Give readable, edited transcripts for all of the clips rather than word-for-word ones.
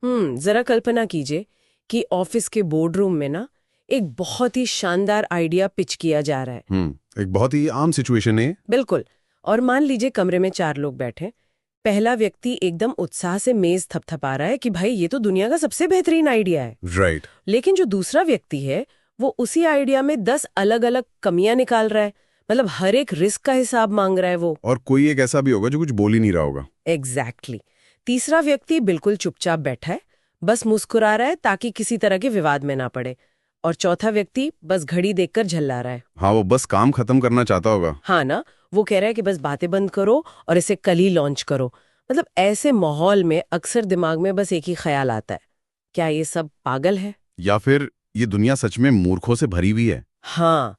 जरा कल्पना कीजिए कि ऑफिस के बोर्ड रूम में ना एक बहुत ही शानदार आइडिया पिच किया जा रहा है। एक बहुत ही आम सिचुएशन है। बिल्कुल। और मान लीजिए कमरे में 4 लोग बैठे। पहला व्यक्ति एकदम उत्साह से मेज थपथपा रहा है कि भाई ये तो दुनिया का सबसे बेहतरीन आइडिया है। राइट। लेकिन जो दूसरा व्यक्ति है वो उसी आइडिया में 10 अलग अलग कमियां निकाल रहा है। मतलब हर एक रिस्क का हिसाब मांग रहा है वो। और कोई एक ऐसा भी होगा जो कुछ बोल ही नहीं रहा होगा। एग्जैक्टली। तीसरा व्यक्ति बिल्कुल चुपचाप बैठा है, बस मुस्कुरा रहा है ताकि किसी तरह के विवाद में ना पड़े। और चौथा व्यक्ति बस घड़ी देखकर झल्ला रहा है। हाँ, वो बस काम खत्म करना चाहता होगा। हाँ ना, वो कह रहा है कि बस बातें बंद करो और इसे कल ही लॉन्च करो। मतलब ऐसे माहौल में अक्सर दिमाग में बस एक ही ख्याल आता है, क्या ये सब पागल है या फिर ये दुनिया सच में मूर्खों से भरी हुई है। हाँ,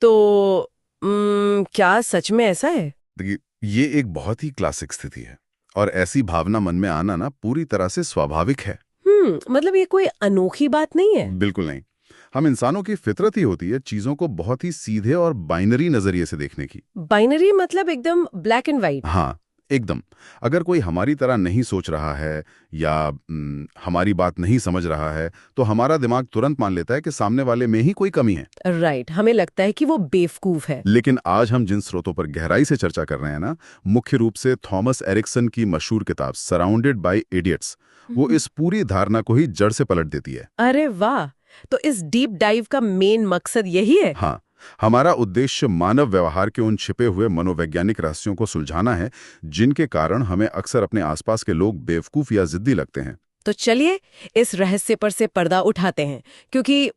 तो क्या सच में ऐसा है? देखिए, ये एक बहुत ही क्लासिक स्थिति है और ऐसी भावना मन में आना ना पूरी तरह से स्वाभाविक है। मतलब ये कोई अनोखी बात नहीं है। बिल्कुल नहीं। हम इंसानों की फितरत ही होती है चीजों को बहुत ही सीधे और बाइनरी नजरिए से देखने की। बाइनरी मतलब एकदम ब्लैक एंड व्हाइट? हाँ, एकदम। अगर कोई हमारी तरह नहीं सोच रहा है या हमारी बात नहीं समझ रहा है तो हमारा दिमाग तुरंत मान लेता है कि सामने वाले में ही कोई कमी है। राइट, हमें लगता है कि वो बेवकूफ है। लेकिन आज हम जिन स्रोतों पर गहराई से चर्चा कर रहे हैं ना, मुख्य रूप से थॉमस एरिक्सन की मशहूर किताब सराउंडेड बाय इडियट्स, वो इस पूरी धारणा को ही जड़ से पलट देती है। अरे वाह, तो इस डीप डाइव का मेन मकसद यही है? हाँ, हमारा उद्देश्य मानव व्यवहार के उन छिपे हुए मनोवैज्ञानिक रहस्यों को सुलझाना है जिनके कारण हमें अक्सर अपने आसपास के लोग बेवकूफ या जिद्दी लगते हैं। तो चलिए इस रहस्य पर से पर्दा उठाते हैं, क्योंकि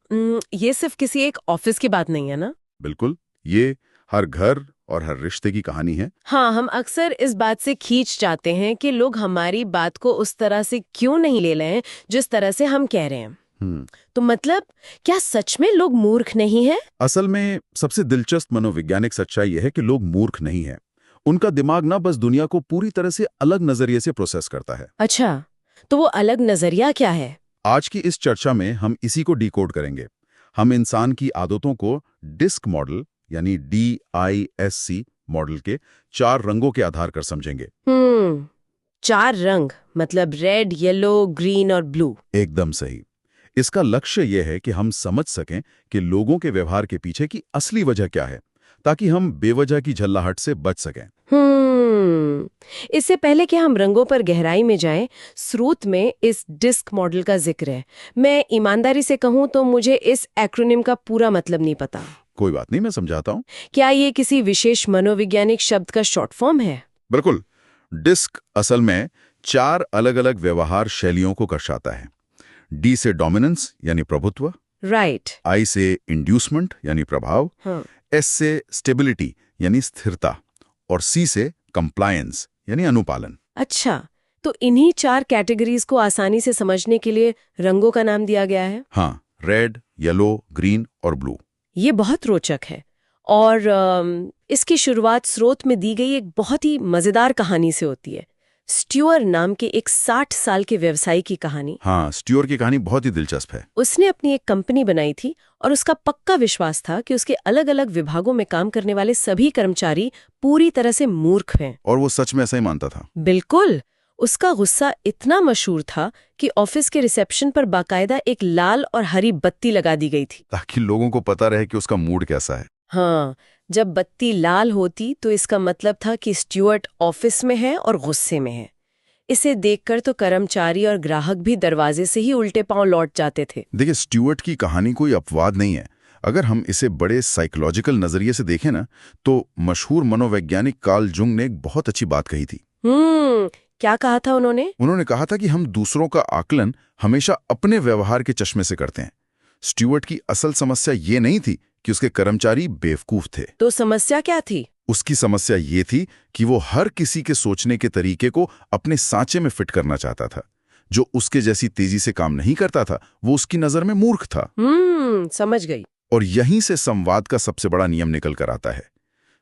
ये सिर्फ किसी एक ऑफिस की बात नहीं है ना। बिल्कुल, ये हर घर और हर रिश्ते की कहानी है। हाँ, हम अक्सर इस बात से खींच जाते हैं कि लोग हमारी बात को उस तरह से क्यों नहीं ले रहे हैं जिस तरह से हम कह रहे हैं। तो मतलब क्या सच में लोग मूर्ख नहीं हैं? असल में सबसे दिलचस्प मनोवैज्ञानिक सच्चाई यह है कि लोग मूर्ख नहीं हैं। उनका दिमाग ना बस दुनिया को पूरी तरह से अलग नजरिए से प्रोसेस करता है। अच्छा, तो वो अलग नजरिया क्या है? आज की इस चर्चा में हम इसी को डिकोड करेंगे। हम इंसान की आदतों को डिस्क मॉडल यानी DISC मॉडल के 4 रंगों के आधार पर समझेंगे। 4 रंग मतलब रेड, येलो, ग्रीन और ब्लू? एकदम सही। इसका लक्ष्य यह है कि हम समझ सकें कि लोगों के व्यवहार के पीछे की असली वजह क्या है, ताकि हम बेवजह की झल्लाहट से बच सकें। इससे पहले कि हम रंगों पर गहराई में जाएं, स्रोत में इस डिस्क मॉडल का जिक्र है। मैं ईमानदारी से कहूं तो मुझे इस एक्रोनिम का पूरा मतलब नहीं पता। कोई बात नहीं, मैं समझाता हूं। क्या ये किसी विशेष मनोवैज्ञानिक शब्द का शॉर्ट फॉर्म है? बिल्कुल। डिस्क असल में 4 अलग-अलग व्यवहार शैलियों को दर्शाता है। D से डोमिनेंस यानी प्रभुत्व, राइट। I से इंड्यूसमेंट यानी प्रभाव, S से स्टेबिलिटी यानी स्थिरता और C से कंप्लायंस यानी अनुपालन। अच्छा, तो इन्हीं 4 कैटेगरीज को आसानी से समझने के लिए रंगों का नाम दिया गया है? हाँ, रेड, येलो, ग्रीन और ब्लू। ये बहुत रोचक है। और इसकी शुरुआत स्रोत में दी गई एक बहुत ही मजेदार कहानी से होती है। स्ट्यूअर नाम के एक 60 साल के व्यवसायी की कहानी। हाँ, स्ट्यूअर की कहानी बहुत ही दिलचस्प है। उसने अपनी एक कंपनी बनाई थी और उसका पक्का विश्वास था कि उसके अलग अलग विभागों में काम करने वाले सभी कर्मचारी पूरी तरह से मूर्ख हैं। और वो सच में ऐसा ही मानता था। बिल्कुल। उसका गुस्सा इतना मशहूर था कि ऑफिस के रिसेप्शन पर बाकायदा एक लाल और हरी बत्ती लगा दी गई थी, ताकि लोगों को पता रहे कि उसका मूड कैसा है। हाँ, जब बत्ती लाल होती तो इसका मतलब था कि स्ट्यूअर्ट ऑफिस में है और गुस्से में है। इसे देखकर तो कर्मचारी और ग्राहक भी दरवाजे से ही उल्टे पांव लौट जाते थे। देखिए, स्ट्यूअर्ट की कहानी कोई अपवाद नहीं है। अगर हम इसे बड़े साइकोलॉजिकल नजरिए से देखें ना, तो मशहूर मनोवैज्ञानिक कार्ल जुंग ने एक बहुत अच्छी बात कही थी। क्या कहा था उन्होंने? उन्होंने कहा था कि हम दूसरों का आकलन हमेशा अपने व्यवहार के चश्मे से करते हैं। स्ट्यूअर्ट की असल समस्या ये नहीं थी कि उसके कर्मचारी बेवकूफ थे। तो समस्या क्या थी? उसकी समस्या ये थी कि वो हर किसी के सोचने के तरीके को अपने सांचे में फिट करना चाहता था। जो उसके जैसी तेजी से काम नहीं करता था, वो उसकी नजर में मूर्ख था। समझ गई। और यहीं से संवाद का सबसे बड़ा नियम निकल कर आता है।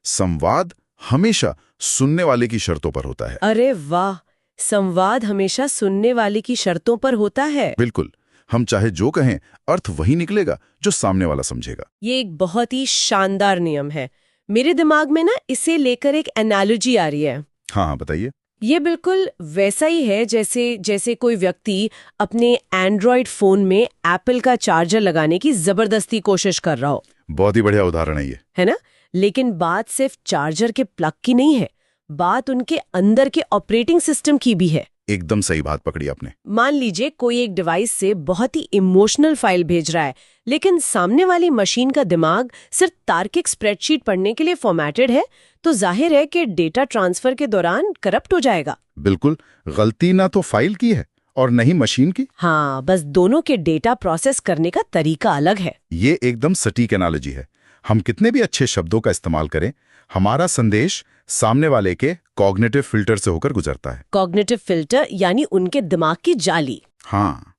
संवाद हमेशा सुनने वाले की शर्तों पर होता है। अरे वाह, संवाद हमेशा सुनने वाले की शर्तों पर होता है। बिल्कुल। हम चाहे जो कहें, अर्थ वही निकलेगा जो सामने वाला समझेगा। ये एक बहुत ही शानदार नियम है। मेरे दिमाग में ना इसे लेकर एक एनालॉजी आ रही है। हाँ, बताइए। ये बिल्कुल वैसा ही है जैसे कोई व्यक्ति अपने एंड्रॉयड फोन में एप्पल का चार्जर लगाने की जबरदस्ती कोशिश कर रहा हो। बहुत ही बढ़िया उदाहरण है ये। है ना? लेकिन बात सिर्फ चार्जर के प्लग की नहीं है, बात उनके अंदर के ऑपरेटिंग सिस्टम की भी है। एकदम सही बात पकड़ी आपने। मान लीजिए कोई एक डिवाइस से बहुत ही इमोशनल फाइल भेज रहा है, लेकिन सामने वाली मशीन का दिमाग सिर्फ तार्किक स्प्रेडशीट पढ़ने के लिए फॉर्मेटेड है, तो जाहिर है कि डेटा ट्रांसफर के दौरान करप्ट हो जाएगा। बिल्कुल, गलती ना तो फाइल की है और नहीं मशीन की। हाँ, बस दोनों के डेटा प्रोसेस करने का तरीका अलग है। ये एकदम सटीक एनालॉजी है। हम कितने भी अच्छे शब्दों का इस्तेमाल करें, हमारा संदेश सामने वाले के कॉग्निटिव फिल्टर से होकर गुजरता है। कॉग्निटिव फिल्टर यानी उनके दिमाग की जाली। हाँ,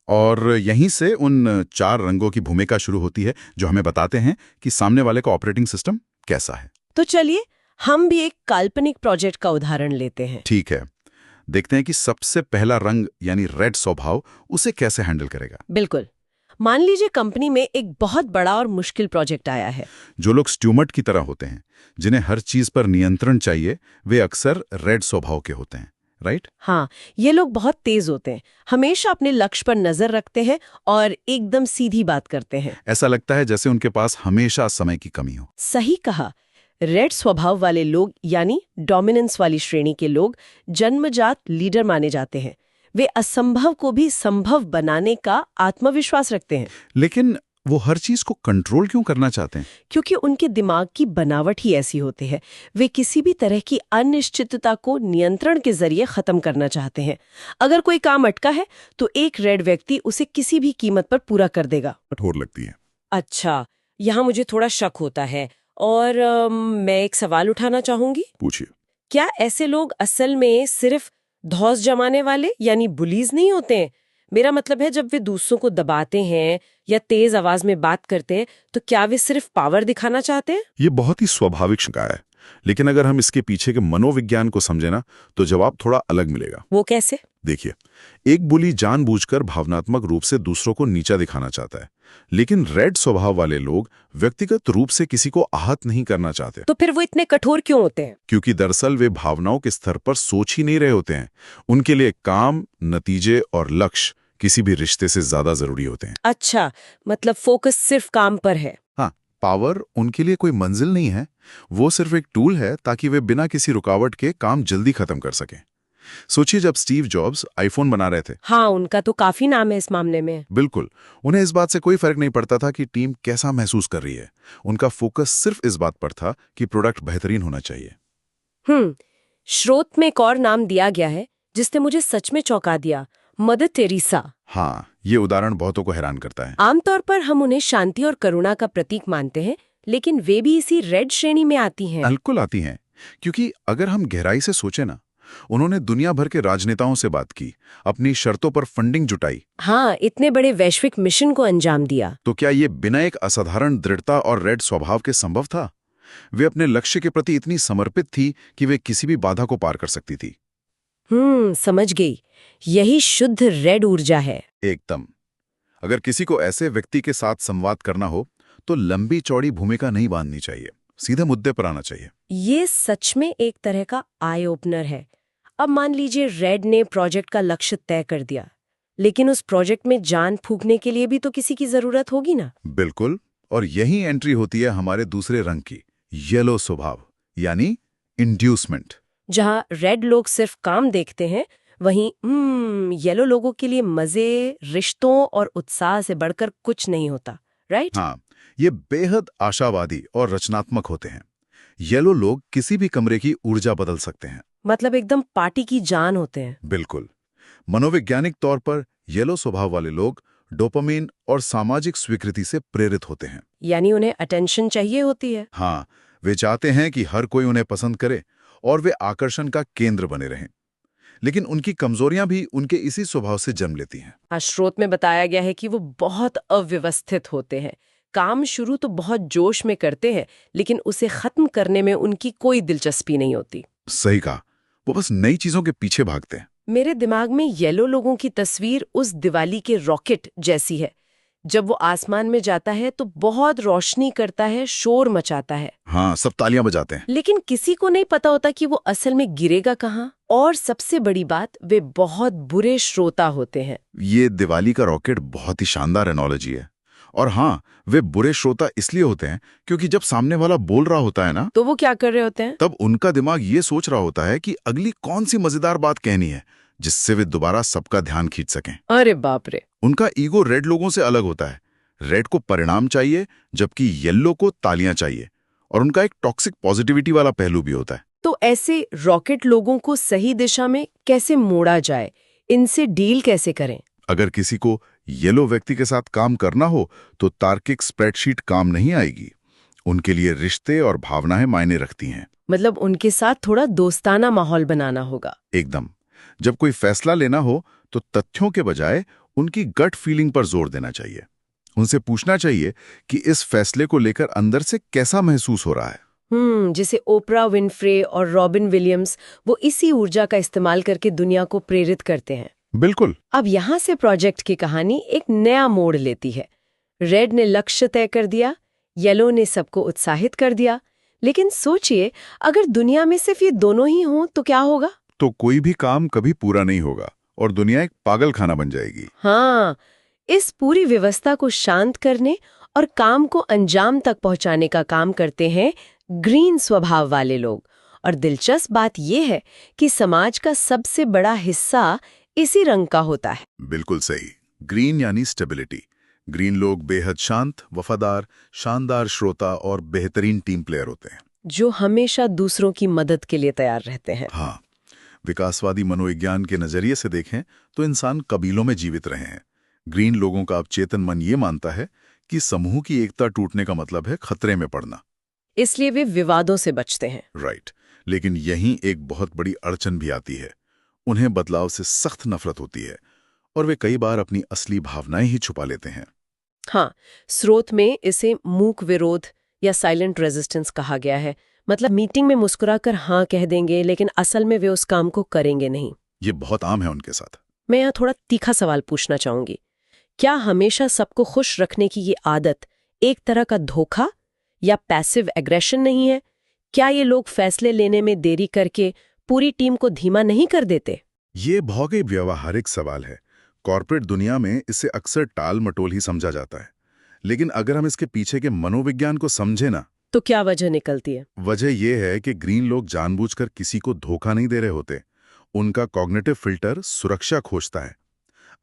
और यहीं से उन 4 रंगों की भूमिका शुरू होती है जो हमें बताते हैं कि सामने वाले का ऑपरेटिंग सिस्टम कैसा है। तो चलिए हम भी एक काल्पनिक प्रोजेक्ट का उदाहरण लेते हैं। ठीक है, देखते हैं कि सबसे पहला रंग यानी रेड स्वभाव उसे कैसे हैंडल करेगा। बिल्कुल। मान लीजिए कंपनी में एक बहुत बड़ा और मुश्किल प्रोजेक्ट आया है। जो लोग स्ट्यूमर्ट की तरह होते हैं, जिन्हें हर चीज पर नियंत्रण चाहिए, वे अक्सर रेड स्वभाव के होते हैं, राइट? हाँ, ये लोग बहुत तेज होते हैं, हमेशा अपने लक्ष्य पर नजर रखते हैं और एकदम सीधी बात करते हैं। ऐसा लगता है जैसे उनके पास हमेशा समय की कमी हो। सही कहा। रेड स्वभाव वाले लोग यानी डोमिनेंस वाली श्रेणी के लोग जन्मजात लीडर माने जाते हैं। वे असंभव को भी संभव बनाने का आत्मविश्वास रखते हैं। लेकिन वो हर चीज को कंट्रोल क्यों करना चाहते हैं? क्योंकि उनके दिमाग की बनावट ही ऐसी होती है। वे किसी भी तरह की अनिश्चितता को नियंत्रण के जरिए खत्म करना चाहते हैं। अगर कोई काम अटका है तो एक रेड व्यक्ति उसे किसी भी कीमत पर पूरा कर देगा। कठोर लगती है। अच्छा, यहाँ मुझे थोड़ा शक होता है और मैं एक सवाल उठाना चाहूंगी। पूछिए। क्या ऐसे लोग असल में सिर्फ धौंस जमाने वाले यानी बुलीज नहीं होते हैं? मेरा मतलब है, जब वे दूसरों को दबाते हैं या तेज आवाज में बात करते हैं, तो क्या वे सिर्फ पावर दिखाना चाहते हैं? ये बहुत ही स्वाभाविक शंका है, लेकिन अगर हम इसके पीछे के मनोविज्ञान को समझे ना, तो जवाब थोड़ा अलग मिलेगा। वो कैसे? देखिए, एक बुली जानबूझकर भावनात्मक रूप से दूसरों को नीचा दिखाना चाहता है, लेकिन रेड स्वभाव वाले लोग व्यक्तिगत रूप से किसी को आहत नहीं करना चाहते। तो फिर वो इतने कठोर क्यों होते हैं? क्योंकि दरअसल वे भावनाओं के स्तर पर सोच ही नहीं रहे होते हैं। उनके लिए काम, नतीजे और लक्ष्य किसी भी रिश्ते से ज्यादा जरूरी होते हैं। अच्छा, मतलब फोकस सिर्फ काम पर है। हाँ, पावर उनके लिए कोई मंजिल नहीं है, वो सिर्फ एक टूल है ताकि वे बिना किसी रुकावट के काम जल्दी खत्म कर सकें। सोचिए, जब स्टीव जॉब्स आईफोन बना रहे थे। हाँ, उनका तो काफी नाम है इस मामले में। बिल्कुल, उन्हें इस बात से कोई फर्क नहीं पड़ता था कि टीम कैसा महसूस कर रही है। उनका फोकस सिर्फ इस बात पर था कि प्रोडक्ट बेहतरीन होना चाहिए। स्रोत में एक और नाम दिया गया है जिसने मुझे सच में चौंका दिया, मदर टेरेसा। हाँ, ये उदाहरण बहुतों को हैरान करता है। आमतौर पर हम उन्हें शांति और करुणा का प्रतीक मानते हैं, लेकिन वे भी इसी रेड श्रेणी में आती हैं। बिल्कुल आती हैं, क्योंकि अगर हम गहराई से सोचें ना, उन्होंने दुनिया भर के राजनेताओं से बात की, अपनी शर्तों पर फंडिंग जुटाई। हाँ, इतने बड़े वैश्विक मिशन को अंजाम दिया। तो क्या ये बिना एक असाधारण दृढ़ता और रेड स्वभाव के संभव था? वे अपने लक्ष्य के प्रति इतनी समर्पित थी कि वे किसी भी बाधा को पार कर सकती थी। समझ गई। यही शुद्ध रेड ऊर्जा है। एकदम। अगर किसी को ऐसे व्यक्ति के साथ संवाद करना हो, तो लंबी चौड़ी भूमिका नहीं बांधनी चाहिए, सीधे मुद्दे पर आना चाहिए। ये सच में एक तरह का आई ओपनर है। अब मान लीजिए रेड ने प्रोजेक्ट का लक्ष्य तय कर दिया, लेकिन उस प्रोजेक्ट में जान फूंकने के लिए भी तो किसी की जरूरत होगी ना। बिल्कुल, और यही एंट्री होती है हमारे दूसरे रंग की, येलो स्वभाव यानी इंड्यूसमेंट। जहां रेड लोग सिर्फ काम देखते हैं, वहीं येलो लोगों के लिए मजे, रिश्तों और उत्साह से बढ़कर कुछ नहीं होता, राइट? हाँ, ये बेहद आशावादी और रचनात्मक होते हैं। येलो लोग किसी भी कमरे की ऊर्जा बदल सकते हैं। मतलब एकदम पार्टी की जान होते हैं। बिल्कुल। मनोवैज्ञानिक तौर पर येलो स्वभाव वाले लोग डोपामिन और सामाजिक स्वीकृति से प्रेरित होते हैं। यानी उन्हें अटेंशन चाहिए होती है। हाँ, वे चाहते हैं कि हर कोई उन्हें पसंद करे और वे आकर्षण का केंद्र बने रहें। लेकिन उनकी कमजोरियां भी उनके इसी स्वभाव से जन्म लेती हैं। स्रोत में बताया गया है कि वो बहुत अव्यवस्थित होते हैं। काम शुरू तो बहुत जोश में करते हैं, लेकिन उसे खत्म करने में उनकी कोई दिलचस्पी नहीं होती। सही कहा, वो बस नई चीजों के पीछे भागते हैं। मेरे दिमाग में येलो लोगों की तस्वीर उस दिवाली के रॉकेट जैसी है, जब वो आसमान में जाता है तो बहुत रोशनी करता है, शोर मचाता है। हाँ, सब तालियां बजाते हैं। लेकिन किसी को नहीं पता होता कि वो असल में गिरेगा कहाँ। और सबसे बड़ी बात, वे बहुत बुरे श्रोता होते हैं। ये दिवाली का रॉकेट बहुत ही शानदार एनोलॉजी है। और हाँ, वे बुरे श्रोता इसलिए होते हैं क्योंकि जब सामने वाला बोल रहा होता है ना, तो वो क्या कर रहे होते हैं? तब उनका दिमाग ये सोच रहा होता है कि अगली कौन सी मजेदार बात कहनी है जिससे वे दोबारा सबका ध्यान खींच सकें। अरे बाप रे। उनका ईगो रेड लोगों से अलग होता है। रेड को परिणाम चाहिए जबकि येलो को तालियां चाहिए। और उनका एक टॉक्सिक पॉजिटिविटी वाला पहलू भी होता है। तो ऐसे रॉकेट लोगों को सही दिशा में कैसे मोड़ा जाए? इनसे डील कैसे करें? अगर किसी को येलो व्यक्ति के साथ काम करना हो तो तार्किक स्प्रेडशीट काम नहीं आएगी। उनके लिए रिश्ते और भावनाएं मायने रखती हैं। मतलब उनके साथ थोड़ा दोस्ताना माहौल बनाना होगा। एकदम। जब कोई फैसला लेना हो तो तथ्यों के बजाय उनकी गट फीलिंग पर जोर देना चाहिए। उनसे पूछना चाहिए कि इस फैसले को लेकर अंदर से कैसा महसूस हो रहा है। जैसे ओपरा विनफ्रे और रॉबिन विलियम्स, वो इसी ऊर्जा का इस्तेमाल करके दुनिया को प्रेरित करते हैं। बिल्कुल। अब यहाँ से प्रोजेक्ट की कहानी एक नया मोड़ लेती है। रेड ने लक्ष्य तय कर दिया, येलो ने सबको उत्साहित कर दिया। लेकिन सोचिए, अगर दुनिया में सिर्फ ये दोनों ही हों तो क्या होगा? तो कोई भी काम कभी पूरा नहीं होगा और दुनिया एक पागल खाना बन जाएगी। हाँ, इस पूरी व्यवस्था को शांत करने और काम को अंजाम तक पहुंचाने का काम करते हैं ग्रीन स्वभाव वाले लोग। और दिलचस्प बात यह है कि समाज का सबसे बड़ा हिस्सा इसी रंग का होता है। बिल्कुल सही। ग्रीन यानी स्टेबिलिटी। ग्रीन लोग बेहद शांत, वफादार, शानदार श्रोता और बेहतरीन टीम प्लेयर होते हैं, जो हमेशा दूसरों की मदद के लिए तैयार रहते हैं। हाँ, विकासवादी मनोविज्ञान के नजरिए से देखें तो इंसान कबीलों में जीवित रहे हैं। ग्रीन लोगों का अवचेतन मन ये मानता है कि समूह की एकता टूटने का मतलब है खतरे में पड़ना। इसलिए वे विवादों से बचते हैं। राइट। लेकिन यहीं एक बहुत बड़ी अड़चन भी आती है। उन्हें बदलाव से सख्त नफरत होती है और वे कई बार अपनी असली भावनाएं ही छुपा लेते हैं। हाँ, स्रोत में इसे मूक विरोध या साइलेंट रेजिस्टेंस कहा गया है। मतलब मीटिंग में मुस्कुराकर हाँ कह देंगे, लेकिन असल में वे उस काम को करेंगे नहीं। ये बहुत आम है उनके साथ। मैं यहाँ थोड़ा तीखा सवाल पूछना चाहूंगी। क्या हमेशा सबको खुश रखने की ये आदत एक तरह का धोखा या पैसिव एग्रेशन नहीं है? क्या ये लोग फैसले लेने में देरी करके पूरी टीम को धीमा नहीं कर देते? ये बहुत ही व्यवहारिक सवाल है। कॉर्पोरेट दुनिया में इसे अक्सर टाल मटोल ही समझा जाता है। लेकिन अगर हम इसके पीछे के मनोविज्ञान को समझे ना, तो क्या वजह निकलती है? वजह यह है कि ग्रीन लोग जानबूझकर किसी को धोखा नहीं दे रहे होते। उनका कॉग्निटिव फिल्टर सुरक्षा खोजता है।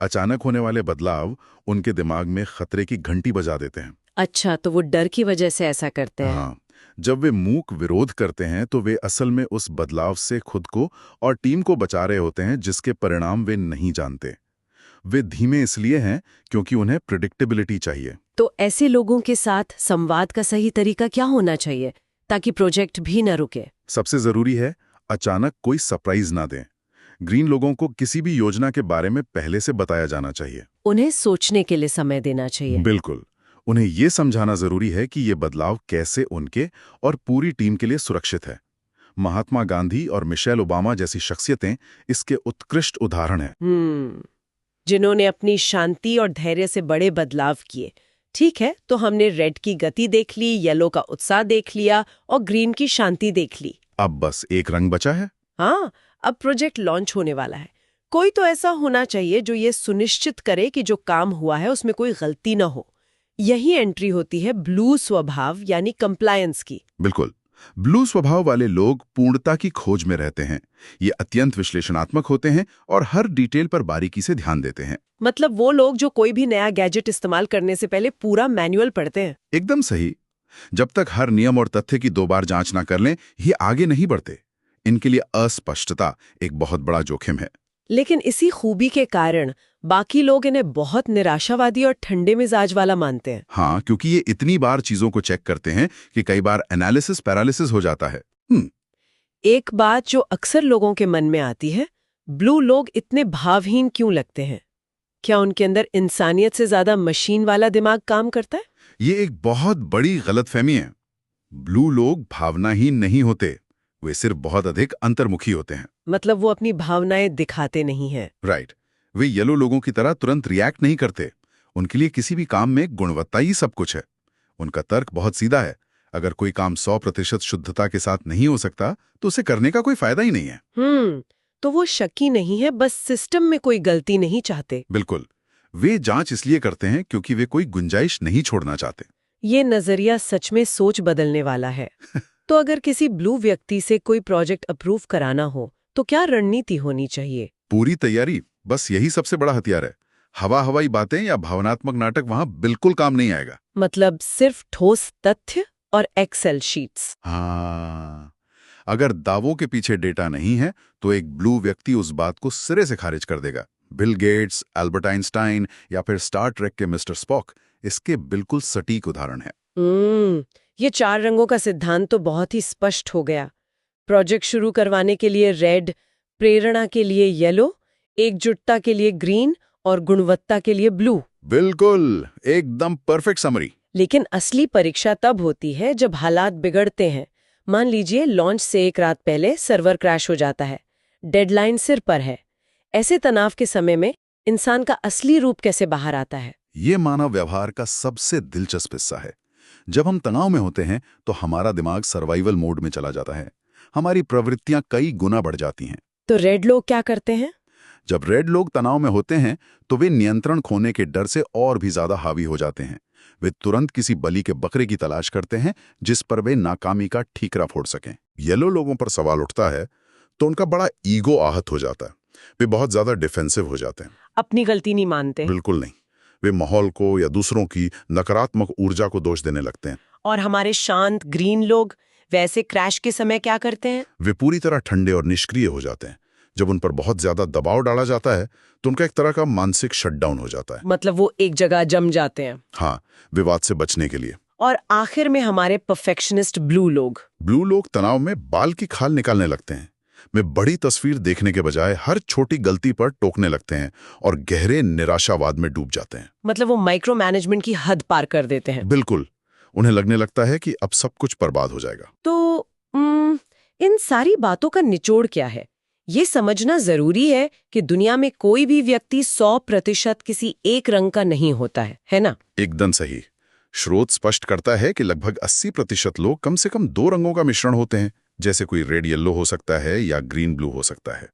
अचानक होने वाले बदलाव उनके दिमाग में खतरे की घंटी बजा देते हैं। अच्छा, तो वो डर की वजह से ऐसा करते हैं। हाँ, जब वे मूक विरोध करते हैं तो वे असल में उस बदलाव से खुद को और टीम को बचा रहे होते हैं जिसके परिणाम वे नहीं जानते। वे धीमे इसलिए हैं क्योंकि उन्हें प्रेडिक्टेबिलिटी चाहिए। तो ऐसे लोगों के साथ संवाद का सही तरीका क्या होना चाहिए ताकि प्रोजेक्ट भी न रुके? सबसे जरूरी है अचानक कोई सरप्राइज ना दें। ग्रीन लोगों को किसी भी योजना के बारे में पहले से बताया जाना चाहिए। उन्हें सोचने के लिए समय देना चाहिए। बिल्कुल। उन्हें ये समझाना जरूरी है कि ये बदलाव कैसे उनके और पूरी टीम के लिए सुरक्षित है। महात्मा गांधी और मिशेल ओबामा जैसी शख्सियतें इसके उत्कृष्ट उदाहरण हैं। जिन्होंने अपनी शांति और धैर्य से बड़े बदलाव किए। ठीक है, तो हमने रेड की गति देख ली, येलो का उत्साह देख लिया और ग्रीन की शांति देख ली। अब बस एक रंग बचा है। हाँ, अब प्रोजेक्ट लॉन्च होने वाला है। कोई तो ऐसा होना चाहिए जो ये सुनिश्चित करे कि जो काम हुआ है उसमें कोई गलती न हो। यही एंट्री होती है ब्लू स्वभाव यानी कंप्लायंस की। बिल्कुल। ब्लू स्वभाव वाले लोग पूर्णता की खोज में रहते हैं। ये अत्यंत विश्लेषणात्मक होते हैं और हर डिटेल पर बारीकी से ध्यान देते हैं। मतलब वो लोग जो कोई भी नया गैजेट इस्तेमाल करने से पहले पूरा मैनुअल पढ़ते हैं। एकदम सही। जब तक हर नियम और तथ्य की 2 बार जांच ना कर लें, ये आगे नहीं बढ़ते। इनके लिए अस्पष्टता एक बहुत बड़ा जोखिम है। लेकिन इसी खूबी के कारण बाकी लोग इन्हें बहुत निराशावादी और ठंडे मिजाज वाला मानते हैं। हाँ, क्योंकि ये इतनी बार चीजों को चेक करते हैं कि कई बार एनालिसिस पैरालिसिस हो जाता है। एक बात जो अक्सर लोगों के मन में आती है, ब्लू लोग इतने भावहीन क्यों लगते हैं? क्या उनके अंदर इंसानियत से ज्यादा मशीन वाला दिमाग काम करता है? ये एक बहुत बड़ी गलतफहमी है। ब्लू लोग भावनाहीन नहीं होते, वे सिर्फ बहुत अधिक अंतर्मुखी होते हैं। मतलब वो अपनी भावनाएं दिखाते नहीं हैं। राइट। वे येलो लोगों की तरह तुरंत रिएक्ट नहीं करते। उनके लिए किसी भी काम में गुणवत्ता ही सब कुछ है। उनका तर्क बहुत सीधा है, अगर कोई काम 100% शुद्धता के साथ नहीं हो सकता तो उसे करने का कोई फायदा ही नहीं है। तो वो शकी नहीं है, बस सिस्टम में कोई गलती नहीं चाहते। बिल्कुल, वे जांच इसलिए करते हैं क्योंकि वे कोई गुंजाइश नहीं छोड़ना चाहते। ये नजरिया सच में सोच बदलने वाला है। तो अगर किसी ब्लू व्यक्ति से कोई प्रोजेक्ट अप्रूव कराना हो तो क्या रणनीति होनी चाहिए? पूरी तैयारी, बस यही सबसे बड़ा हथियार है। हवाई बातें या भावनात्मक नाटक वहां बिल्कुल काम नहीं आएगा। मतलब सिर्फ ठोस तथ्य और एक्सेल शीट्स। हाँ, अगर दावों के पीछे डेटा नहीं है तो एक ब्लू व्यक्ति उस बात को सिरे से खारिज कर देगा। बिल गेट्स, एल्बर्ट आइंस्टाइन या फिर स्टार ट्रेक के मिस्टर स्पॉक इसके बिल्कुल सटीक उदाहरण है। ये 4 रंगों का सिद्धांत तो बहुत ही स्पष्ट हो गया। प्रोजेक्ट शुरू करवाने के लिए रेड, प्रेरणा के लिए येलो, एकजुटता के लिए ग्रीन और गुणवत्ता के लिए ब्लू। बिल्कुल, एकदम परफेक्ट समरी। लेकिन असली परीक्षा तब होती है जब हालात बिगड़ते हैं। मान लीजिए लॉन्च से एक रात पहले सर्वर क्रैश हो जाता है, डेडलाइन सिर पर है। ऐसे तनाव के समय में इंसान का असली रूप कैसे बाहर आता है? ये मानव व्यवहार का सबसे दिलचस्प हिस्सा है। जब हम तनाव में होते हैं तो हमारा दिमाग सर्वाइवल मोड में चला जाता है। हमारी प्रवृत्तियां कई गुना बढ़ जाती हैं। तो रेड लोग क्या करते हैं? जब रेड लोग तनाव में होते हैं तो वे नियंत्रण खोने के डर से और भी ज्यादा हावी हो जाते हैं। वे तुरंत किसी बलि के बकरे की तलाश करते हैं जिस पर वे नाकामी का ठीकरा फोड़ सकें। येलो लोगों पर सवाल उठता है तो उनका बड़ा ईगो आहत हो जाता है। वे बहुत ज्यादा डिफेंसिव हो जाते हैं, अपनी गलती नहीं मानते। बिल्कुल नहीं। वे माहौल को या दूसरों की नकारात्मक ऊर्जा को दोष देने लगते हैं। और हमारे शांत ग्रीन लोग वैसे क्रैश के समय क्या करते हैं? वे पूरी तरह ठंडे और निष्क्रिय हो जाते हैं। जब उन पर बहुत ज्यादा दबाव डाला जाता है तो उनका एक तरह का मानसिक शटडाउन हो जाता है। मतलब वो एक जगह जम जाते हैं। हाँ, विवाद से बचने के लिए। और आखिर में हमारे परफेक्शनिस्ट ब्लू लोग तनाव में बाल की खाल निकालने लगते हैं। वे बड़ी तस्वीर देखने के बजाय हर छोटी गलती पर टोकने लगते हैं और गहरे निराशावाद में डूब जाते हैं। मतलब वो माइक्रो मैनेजमेंट की हद पार कर देते हैं। बिल्कुल, उन्हें लगने लगता है कि अब सब कुछ बर्बाद हो जाएगा। तो इन सारी बातों का निचोड़ क्या है? ये समझना जरूरी है कि दुनिया में कोई भी व्यक्ति 100% किसी एक रंग का नहीं होता है ना? एकदम सही। स्रोत स्पष्ट करता है कि लगभग 80% लोग कम से कम 2 रंगों का मिश्रण होते हैं, जैसे कोई रेड येलो हो सकता है या ग्रीन ब्लू हो सकता है।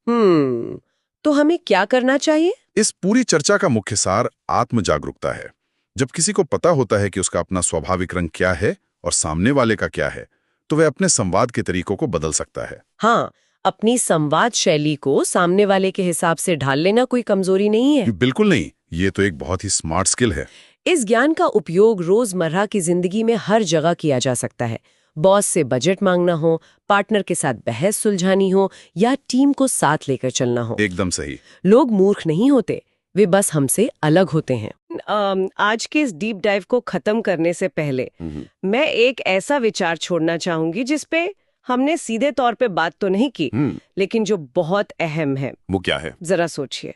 तो हमें क्या करना चाहिए? इस पूरी चर्चा का मुख्य सार आत्म जागरूकता है। जब किसी को पता होता है कि उसका अपना स्वाभाविक रंग क्या है और सामने वाले का क्या है, तो वह अपने संवाद के तरीकों को बदल सकता है। हाँ, अपनी संवाद शैली को सामने वाले के हिसाब से ढाल लेना कोई कमजोरी नहीं है। बिल्कुल नहीं, ये तो एक बहुत ही स्मार्ट स्किल है। इस ज्ञान का उपयोग रोजमर्रा की जिंदगी में हर जगह किया जा सकता है। बॉस से बजट मांगना हो, पार्टनर के साथ बहस सुलझानी हो या टीम को साथ लेकर चलना हो। एकदम सही। लोग मूर्ख नहीं होते, वे बस हमसे अलग होते हैं। आज के इस डीप डाइव को खत्म करने से पहले मैं एक ऐसा विचार छोड़ना चाहूंगी जिसपे हमने सीधे तौर पे बात तो नहीं की, लेकिन जो बहुत अहम है। वो क्या है? जरा सोचिए,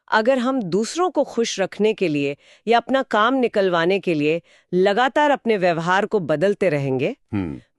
अगर हम दूसरों को खुश रखने के लिए या अपना काम निकलवाने के लिए लगातार अपने व्यवहार को बदलते रहेंगे,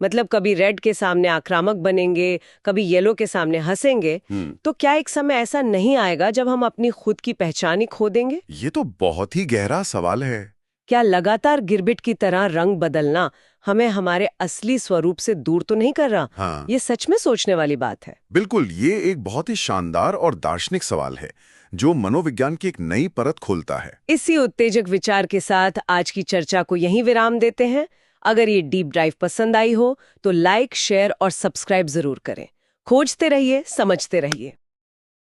मतलब कभी रेड के सामने आक्रामक बनेंगे, कभी येलो के सामने हंसेंगे, तो क्या एक समय ऐसा नहीं आएगा जब हम अपनी खुद की पहचान ही खो देंगे? ये तो बहुत ही गहरा सवाल है। क्या लगातार गिरबिट की तरह रंग बदलना हमें हमारे असली स्वरूप से दूर तो नहीं कर रहा? हाँ। ये सच में सोचने वाली बात है। बिल्कुल, ये एक बहुत ही शानदार और दार्शनिक सवाल है जो मनोविज्ञान की एक नई परत खोलता है। इसी उत्तेजक विचार के साथ आज की चर्चा को यहीं विराम देते हैं। अगर ये डीप ड्राइव पसंद आई हो तो लाइक, शेयर और सब्सक्राइब जरूर करें। खोजते रहिए, समझते रहिए।